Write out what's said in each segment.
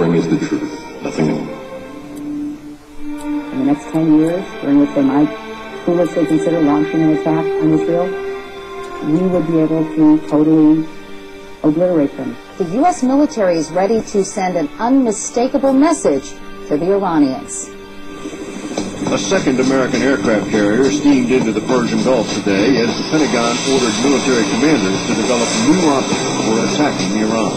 offering is the truth, nothing more. In the next 10 years, during which they might foolishly consider launching an attack on Israel, we would be able to totally obliterate them. The U.S. military is ready to send an unmistakable message to the Iranians. A second American aircraft carrier steamed into the Persian Gulf today as the Pentagon ordered military commanders to develop new rockets for attacking Iran.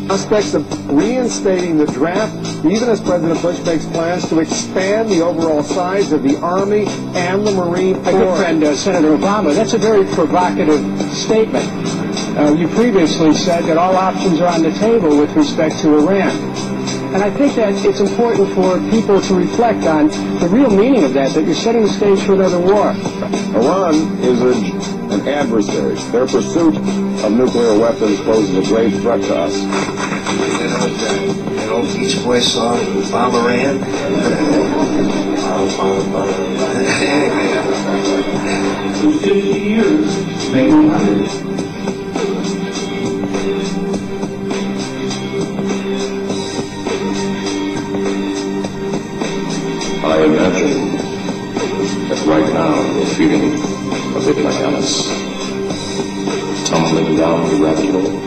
Prospects of reinstating the draft, even as President Bush makes plans to expand the overall size of the Army and the Marine Corps. My good friend, Senator Obama, that's a very provocative statement. You previously said that all options are on the table with respect to Iran. And I think that it's important for people to reflect on the real meaning of that you're setting the stage for another war. Iran is an adversary. Their pursuit of nuclear weapons poses a grave threat to us. That old Beach Boys song, Obama ran. 50 years, maybe 100. I imagine that right now you're feeling a bit like Alice, tumbling down the rabbit hole.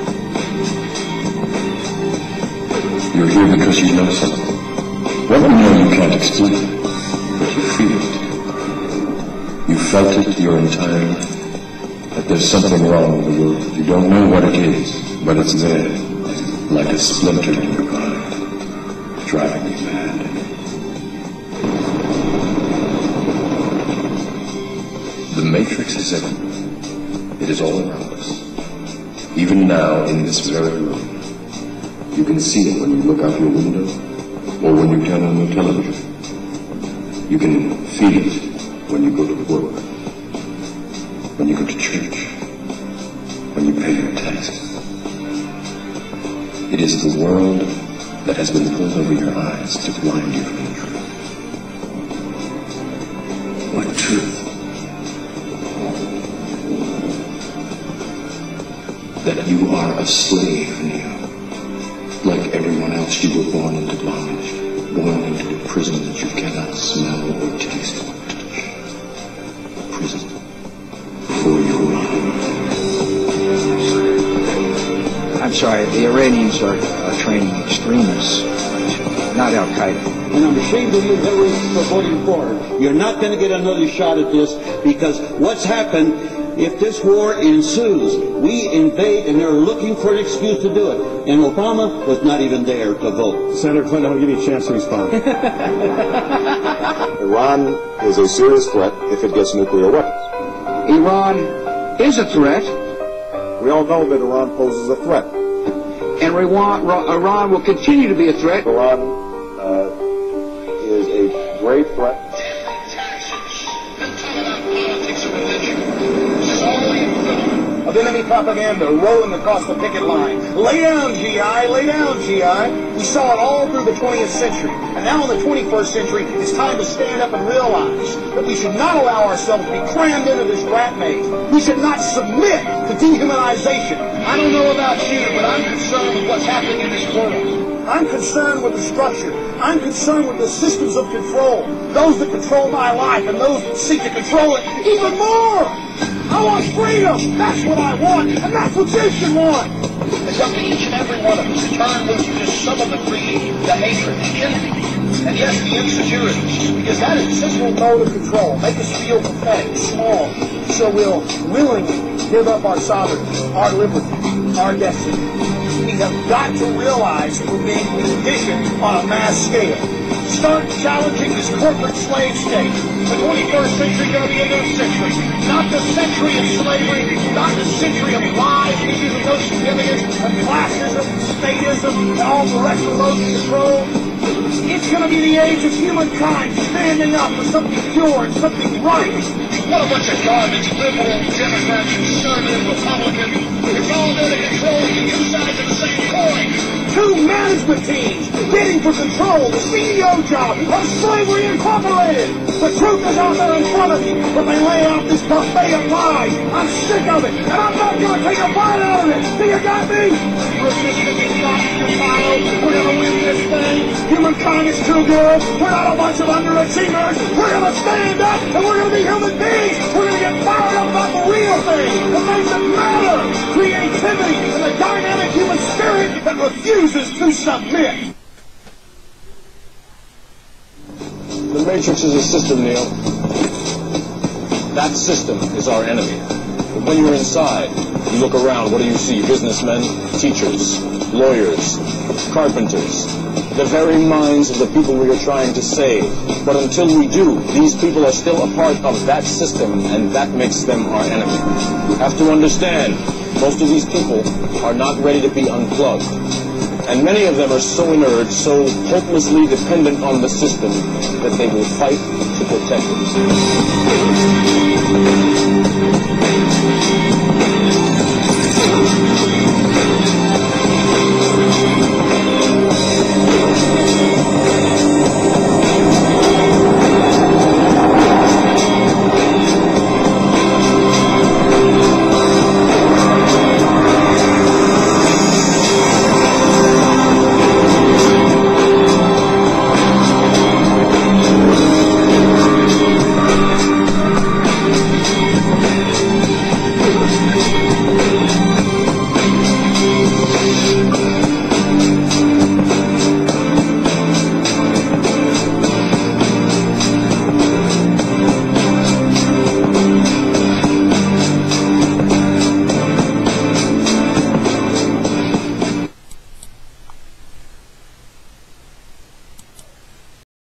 You're here because you know something. What you know you can't explain, but you feel it. You felt it your entire life, that there's something wrong with the world. You don't know what it is, but it's there, like a splinter in your mind, driving you mad. The Matrix is everywhere. It is all around us. Even now, in this very room. You can see it when you look out your window, or when you turn on your television. You can feel it when you go to work, when you go to church, when you pay your taxes. It is the world that has been pulled over your eyes to blind you from the truth. What truth? That you are a slave now. Like everyone else, you were born into bondage, born into a prison that you cannot smell or taste or touch. A prison for your mind. I'm sorry, the Iranians are training extremists, not Al-Qaeda. And I'm ashamed of you Hillary for voting for her. You're not going to get another shot at this because what's happened, if this war ensues, we invade and they're looking for an excuse to do it. And Obama was not even there to vote. Senator Clinton, I'll give you a chance to respond. Iran is a serious threat if it gets nuclear weapons. Iran is a threat. We all know that Iran poses a threat. And Iran will continue to be a threat. Iran is a grave threat. Of enemy propaganda rolling across the picket line. Lay down, GI, lay down, GI. We saw it all through the 20th century. And now in the 21st century, it's time to stand up and realize that we should not allow ourselves to be crammed into this rat maze. We should not submit to dehumanization. I don't know about you, but I'm concerned with what's happening in this world. I'm concerned with the structure. I'm concerned with the systems of control. Those that control my life and those that seek to control it even more. I want freedom. That's what I want, and that's what you should want. It's up to each and every one of us to turn loose just some of the greed, the hatred, the envy, and yes, the insecurities, because that is a simple mode of control. Make us feel pathetic, small, so we'll willingly give up our sovereignty, our liberty, our destiny. We have got to realize that we're being conditioned on a mass scale. Start challenging this corporate slave state. The 21st century is going to be a new century. Not the century of slavery, not the century of lies, issues of no significance, and classism, statism, and all the rest of those control. The It's going to be the age of humankind standing up for something pure and something right. What a bunch of garbage, liberal, Democrat, conservative, Republican. It's all there to control the two sides of the same coin. Two management teams bidding for control, the CEO job of Slavery Incorporated. The truth is out there in front of you, but they lay out this buffet of lies. I'm sick of it, and I'm not going to take a bite out of it. Do you got me? Resistance is not futile. We're going to win this thing. Humankind is too good. We're not a bunch of underachievers. We're going to stand up, and we're going to be human beings. We're going to get fired up about the real thing, the things that matter. Creativity and the dynamic human spirit that refuses to submit. The Matrix is a system, Neil. That system is our enemy. But when you're inside, you look around, what do you see? Businessmen, teachers, lawyers, carpenters, the very minds of the people we are trying to save. But until we do, these people are still a part of that system, and that makes them our enemy. You have to understand, most of these people are not ready to be unplugged. And many of them are so inert, so hopelessly dependent on the system, that they will fight to protect it.